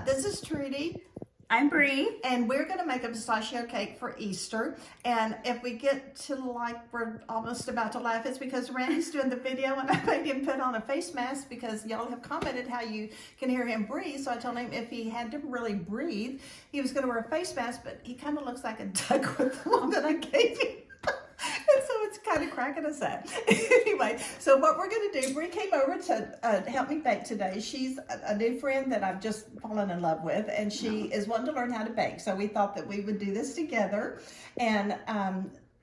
This is Trudy. I'm Bree. And we're going to make a pistachio cake for Easter. And if we get to like we're almost about to laugh, it's because Randy's doing the video and I made him put on a face mask because y'all have commented how you can hear him breathe. So I told him if he had to really breathe, he was going to wear a face mask, but he kind of looks like a duck with the one that I gave him. And so it's kind of cracking us up. Anyway, so what we're going to do, Bree came over to help me bake today. She's a new friend that I've just fallen in love with, and she is wanting to learn how to bake. So we thought that we would do this together. And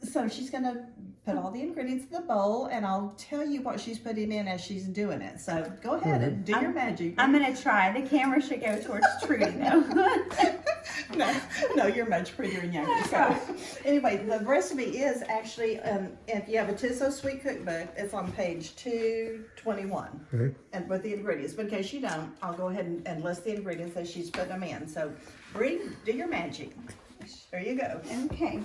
so she's going to put all the ingredients in the bowl, and I'll tell you what she's putting in as she's doing it. So go ahead and do your magic. I'm going to try. The camera should go towards Trudy, though. No, you're much prettier and younger. So anyway, the recipe is actually, if you have a Tizzo Sweet Cookbook, it's on page 221. Okay. And with the ingredients. But in case you don't, I'll go ahead and list the ingredients as she's putting them in. So Bree, do your magic. There you go. Okay.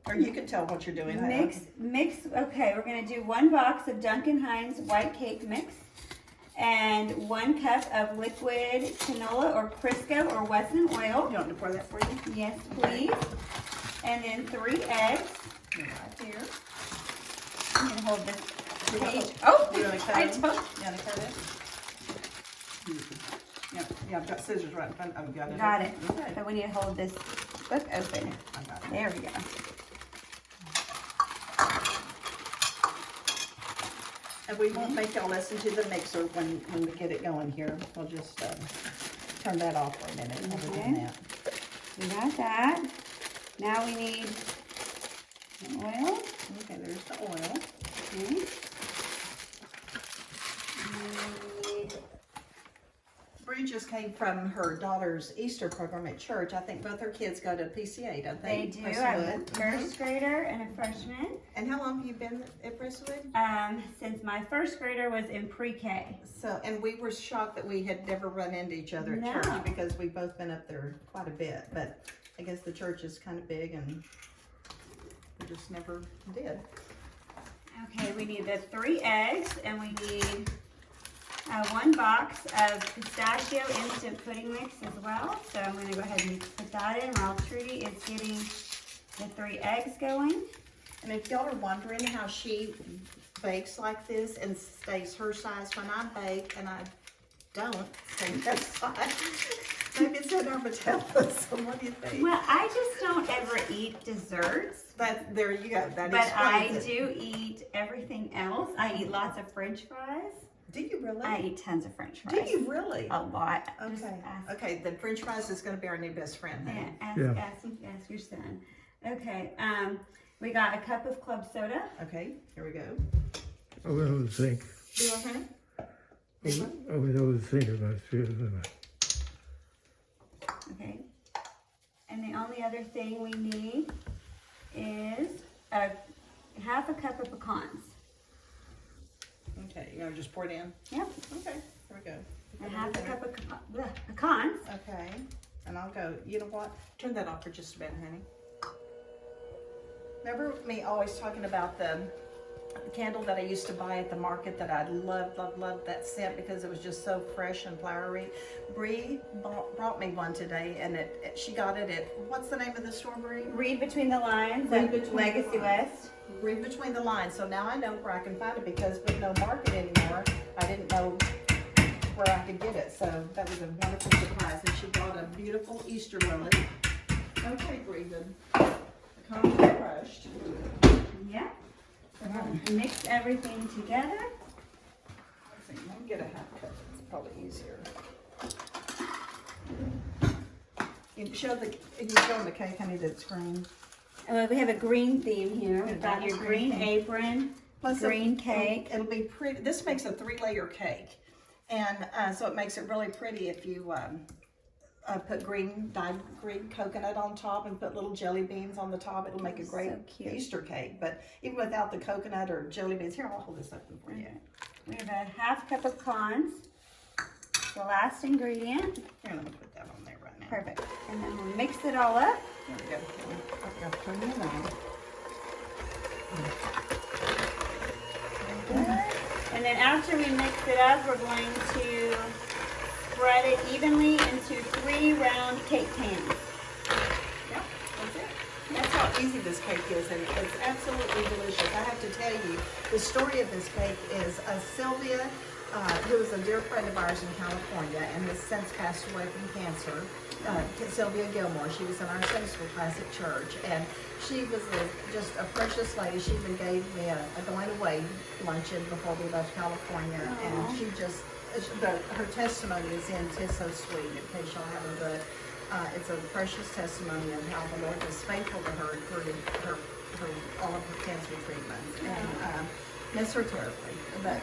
Or you can tell what you're doing. Mix. Okay, we're going to do 1 box of Duncan Hines White Cake mix and 1 cup of liquid canola or Crisco or Wesson oil. You want me to pour that for you? Yes, please. And then 3 eggs. Right here. I'm going to hold this page. You want to cut I it? don't. You want to cut it? Yeah, I've got scissors right in front of me. Got it. Okay. So we need to hold this book open. I got it. There we go. And we won't make y'all listen to the mixer when we get it going here. We'll just turn that off for a minute while we're doing that. We got that. Now we need oil. Okay, there's the oil. Okay. Bree just came from her daughter's Easter program at church. I think both her kids go to PCA, don't they? They do. I have a first grader and a freshman. And how long have you been at Bristwood? Since my first grader was in pre-K. So, and we were shocked that we had never run into each other at No. church because we've both been up there quite a bit. But I guess the church is kind of big and we just never did. Okay, we need the 3 eggs and we need 1 box of pistachio instant pudding mix as well. So I'm going to go ahead and put that in while Trudy is getting the 3 eggs going. And if y'all are wondering how she bakes like this and stays her size when I bake and I don't stay that size, maybe it's in our metabolism. So what do you think? Well, I just don't ever eat desserts. But there you go. That But I explains it. do eat everything else. I eat lots of French fries. Do you really? I eat tons of French fries. Do you really? A lot. Just Okay. ask- Okay, the French fries is going to be our new best friend. Yeah, Then. ask your son. Okay, we got a cup of club soda. Okay, here we go. Over the sink. Do you want honey? Over the sink about 3 of them. Okay. And the only other thing we need is a 1/2 cup of pecans. Okay, you want to just pour it in? Yep. Okay, here we go. A 1/2 cup of pecans. Okay, and I'll go, you know what? Turn that off for just a minute, honey. Remember me always talking about the candle that I used to buy at the market that I loved that scent because it was just so fresh and flowery? Bree brought me one today, and she got it at, what's the name of the store, Bree? Read between the lines. Read at between Legacy the lines. West. Read between the lines. So now I know where I can find it because with no market anymore, I didn't know where I could get it. So that was a wonderful surprise. And she brought a beautiful Easter lily. Okay, Bree, the cones are crushed. Yeah. So we'll mix everything together. Let's see, let me get a 1/2 cup. It's probably easier. You show them the cake, honey, that's green. We have a green theme here. We've got your Green green theme. apron, Plus green cake. It'll be pretty. This makes a 3-layer cake. And so it makes it really pretty if you put dyed green coconut on top and put little jelly beans on the top. It'll make a great So cute. Easter cake. But even without the coconut or jelly beans, here, I'll hold this open for you. We have a 1/2 cup of pecans. The last ingredient. Here, let me put that on there right now. Perfect. And then we'll mix it all up. There we go. I've got to turn it on. Good. And And then after we mix it up, we're going to spread it evenly into 3 round cake pans. Yep, that's it. That's how easy this cake is, and it's absolutely delicious. I have to tell you, the story of this cake is Sylvia, who is a dear friend of ours in California and has since passed away from cancer. Sylvia Gilmore, she was in our Sunday school class at church, and she was just a precious lady. She even gave me a going away luncheon before we left California. Aww. And she just, her testimony is in Tis So Sweet, in case y'all haven't read. It's a precious testimony of how the Lord was faithful to her through all of her cancer treatment. And miss her terribly. But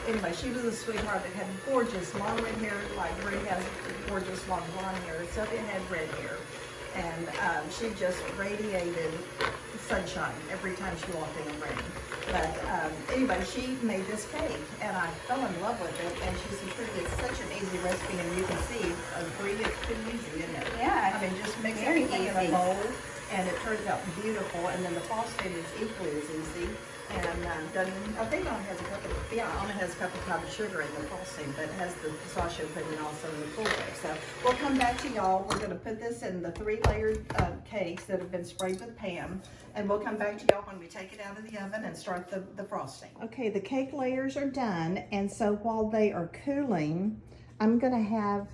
anyway, she was a sweetheart that had gorgeous long red hair, like Bree has gorgeous long blonde hair. Sylvia had red hair. And she just radiated sunshine every time she walked in the room. But anyway, she made this cake, and I fell in love with it. And she said, it's such an easy recipe, and you can see, Bree, it's pretty easy, isn't it? Yeah, I mean, just mix very everything in easy. a bowl, and it turns out beautiful. And then the frosting is equally as easy. And I think it only has a couple of powdered sugar in the frosting, but it has the pistachio pudding also in the Cool Whip. So we'll come back to y'all. We're going to put this in the 3-layered cakes that have been sprayed with Pam, and we'll come back to y'all when we take it out of the oven and start the frosting. Okay, the cake layers are done, and so while they are cooling, I'm going to have,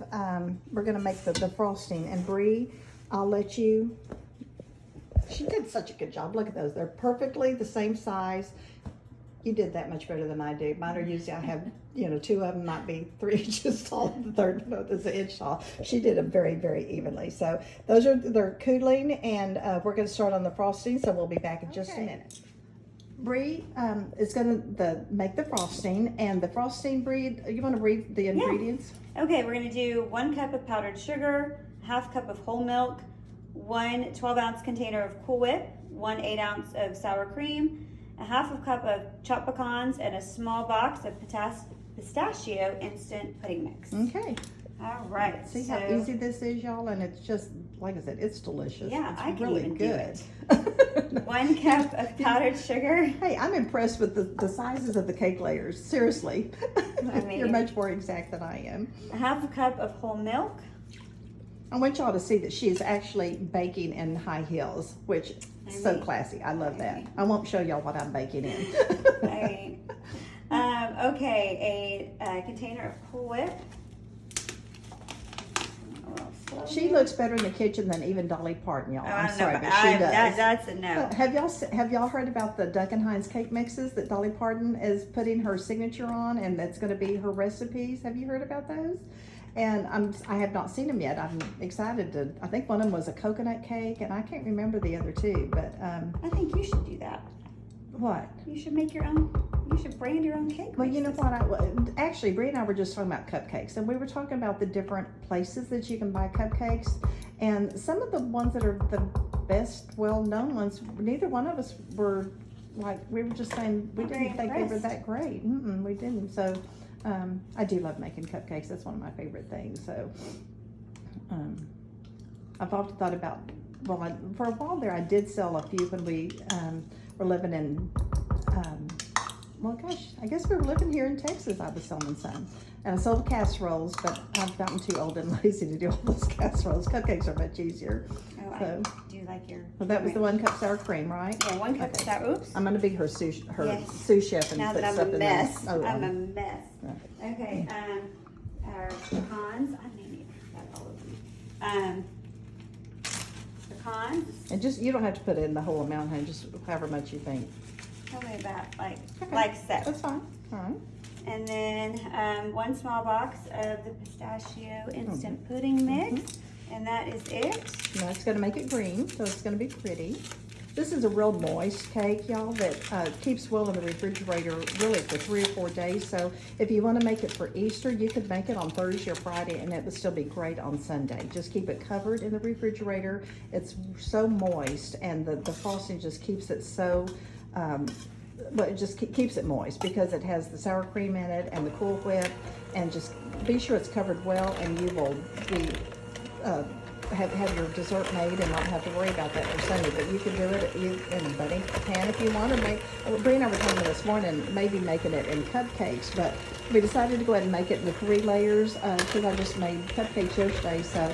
we're going to make the frosting. And Bree, I'll let you. She did such a good job. Look at those. They're perfectly the same size. You did that much better than I do. Mine are usually, I have, 2 of them might be 3 inches tall. The third one is an inch tall. She did them very, very evenly. So they're cooling, and we're going to start on the frosting. So we'll be back in just a minute. Bree is going to make the frosting, and the frosting, Bree, you want to read the ingredients? Okay, we're going to do 1 cup of powdered sugar, 1/2 cup of whole milk, 1 12-ounce container of Cool Whip, 1 8-ounce of sour cream, 1/2 cup of chopped pecans, and a small box of pistachio instant pudding mix. Okay. All right. See how easy this is, y'all? And it's just, like I said, it's delicious. Yeah, it's I can really even good. do it. 1 cup of powdered sugar. Hey, I'm impressed with the sizes of the cake layers. Seriously. I mean, you're much more exact than I am. 1/2 cup of whole milk. I want y'all to see that she is actually baking in high heels, which is so classy. I love that. I won't show y'all what I'm baking in. Right. Okay, a container of Cool Whip. She looks better in the kitchen than even Dolly Parton, y'all. I'm sorry, but she does. That's a no. Have y'all heard about the Duncan Hines cake mixes that Dolly Parton is putting her signature on, and that's going to be her recipes? Have you heard about those? And I have not seen them yet. I'm excited to. I think one of them was a coconut cake, and I can't remember the other 2. But I think you should do that. What? You should make your own. You should brand your own cake. Well, you know what? Actually, Bree and I were just talking about cupcakes, and we were talking about the different places that you can buy cupcakes, and some of the ones that are the best, well-known ones. Neither one of us were like, we were just saying we didn't think they were that great. We didn't. So. I do love making cupcakes. That's one of my favorite things. So I've often thought about, for a while there, I did sell a few when we were living in, I guess we were living here in Texas. I was selling some. And I sold casseroles, but I've gotten too old and lazy to do all those casseroles. Cupcakes are much easier. Oh, So, I do like your. well, that was the 1 cup sour cream, right? Yeah, 1 cup of sour. Oops. I'm going to be her sous chef and Now put that I'm stuff a in mess. there. I'm a mess. Right. Okay. Our pecans. I may need that all of them. Pecans. And just, you don't have to put in the whole amount, honey, just however much you think. Probably about like so. That's fine. All right. And then 1 small box of the pistachio instant pudding mix, and that is it. Now it's going to make it green, so it's going to be pretty. This is a real moist cake, y'all, that keeps well in the refrigerator really for 3 or 4 days. So if you want to make it for Easter, you could make it on Thursday or Friday, and it would still be great on Sunday. Just keep it covered in the refrigerator. It's so moist, and the frosting just keeps it so... but it just keeps it moist because it has the sour cream in it and the Cool Whip, and just be sure it's covered well, and you will be have your dessert made and not have to worry about that for Sunday. But you can do it in a budding pan if you want to make. Bree and I were talking this morning, maybe making it in cupcakes, but we decided to go ahead and make it in the 3 layers because I just made cupcakes yesterday. So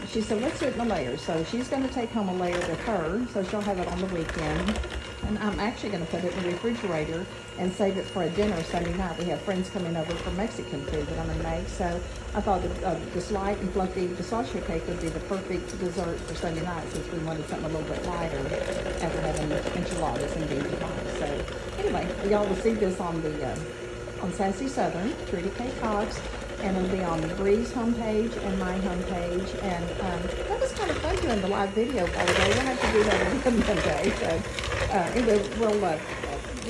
she said, let's do it in the layers. So she's going to take home a layer with her, so she'll have it on the weekend. And I'm actually going to put it in the refrigerator and save it for a dinner Sunday night. We have friends coming over for Mexican food that I'm going to make. So I thought this light and fluffy pistachio cake would be the perfect dessert for Sunday night since we wanted something a little bit lighter after having enchiladas and beef tonight. So anyway, y'all will see this on the on Sassy Southern, Trudy K. Cox, and it'll be on Bree's homepage and my homepage. And that was kind of fun doing the live video all day. We'll have to do that again Monday. So anyway,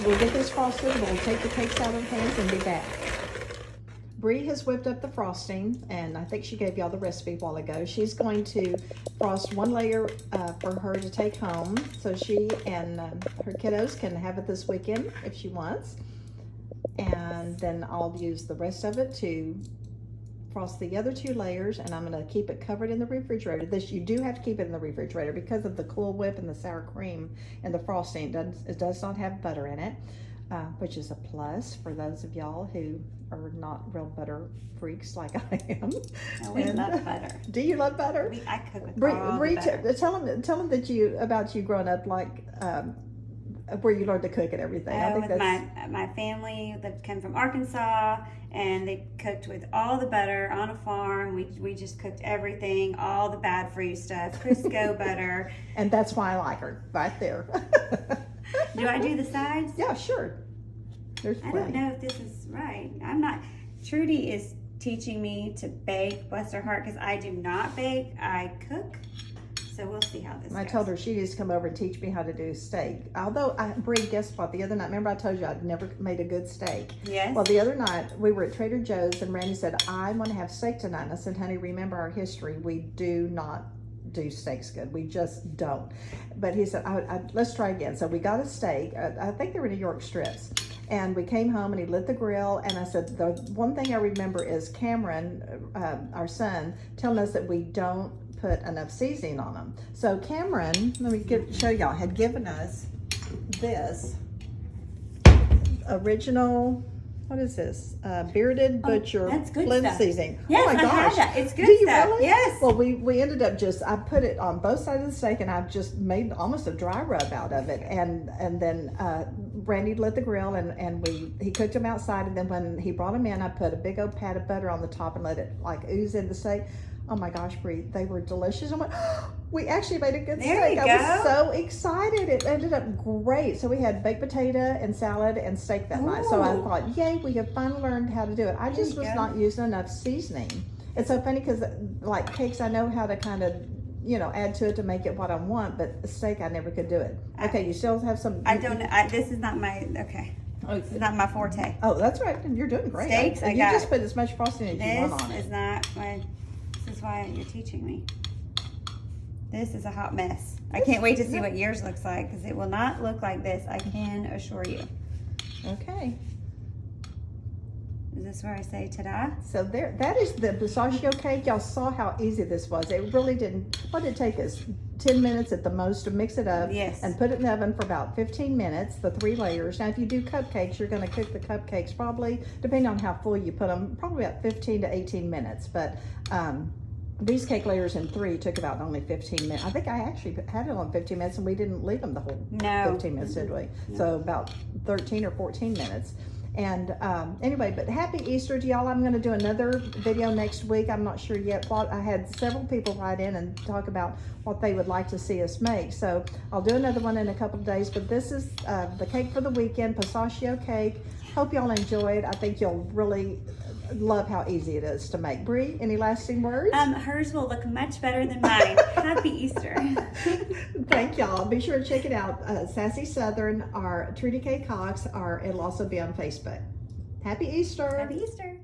we'll get this frosted. We'll take the cakes out of the pans and be back. Bree has whipped up the frosting, and I think she gave y'all the recipe a while ago. She's going to frost 1 layer for her to take home, so she and her kiddos can have it this weekend if she wants. And then I'll use the rest of it to frost the other 2 layers, and I'm going to keep it covered in the refrigerator. This, you do have to keep it in the refrigerator because of the Cool Whip and the sour cream and the frosting. It does not have butter in it, which is a plus for those of y'all who are not real butter freaks like I am. Oh, we love butter. Do you love butter? I cook with Bree, all the butter. tell them that about you growing up, like where you learned to cook and everything. I think with that's my family that came from Arkansas, and they cooked with all the butter on a farm. We just cooked everything, all the bad for you stuff, Crisco butter. And that's why I like her right there. Do I do the sides? Yeah, sure. There's I don't know if this is right. I'm not. Trudy is teaching me to bake, bless her heart, because I do not bake. I cook. So we'll see how this I goes. told her she needs to come over and teach me how to do steak. Although, Bree, guess what? The other night, remember I told you I'd never made a good steak? Yes. Well, the other night, we were at Trader Joe's, and Randy said, I want to have steak tonight. And I said, honey, remember our history. We do not do steaks good. We just don't. But he said, let's try again. So we got a steak. I think they were New York strips. And we came home and he lit the grill, and I said, the one thing I remember is Cameron, our son, telling us that we don't put enough seasoning on them. So Cameron, let me show y'all, had given us this original, what is this? Bearded Butcher that's good blend stuff. season. Yes, oh my I gosh. had that. It's good Do you stuff. really? Yes. Well, we ended up I put it on both sides of the steak, and I've just made almost a dry rub out of it. And then Randy lit the grill, and he cooked them outside. And then when he brought them in, I put a big old pat of butter on the top and let it like ooze in the steak. Oh my gosh, Bree, they were delicious. I went, we actually made a good steak. I was so excited. It ended up great. So we had baked potato and salad and steak that night. So I thought, yay, we have finally learned how to do it. I just was not using enough seasoning. It's so funny because like cakes, I know how to kind of, add to it to make it what I want, but steak, I never could do it. Okay, you still have some. I don't know. This is not my, okay. Oh, it's not my forte. Oh, that's right. You're doing great. Steaks, you just put as much frosting as you want on it. This is not my, this is why you're teaching me. This is a hot mess. I can't wait to see what yours looks like, because it will not look like this, I can assure you. Okay. Is this where I say ta-da? So that is the pistachio cake. Y'all saw how easy this was. It really didn't, what did it take us? 10 minutes at the most to mix it up. Yes. And put it in the oven for about 15 minutes, the 3 layers. Now, if you do cupcakes, you're gonna cook the cupcakes probably, depending on how full you put them, probably about 15 to 18 minutes. But these cake layers in 3 took about only 15 minutes. I think I actually had it on 15 minutes and we didn't leave them the whole 15 minutes, did we? No. So about 13 or 14 minutes. And anyway, but happy Easter to y'all. I'm going to do another video next week. I'm not sure yet what. I had several people write in and talk about what they would like to see us make. So I'll do another one in a couple of days. But this is the cake for the weekend, pistachio cake. Hope y'all enjoy it. I think you'll really love how easy it is to make. Bree, any lasting words? Hers will look much better than mine. Happy Easter. Thank y'all. Be sure to check it out. Sassy Southern or Trudy K. Cox, or it'll also be on Facebook. Happy Easter. Happy Easter.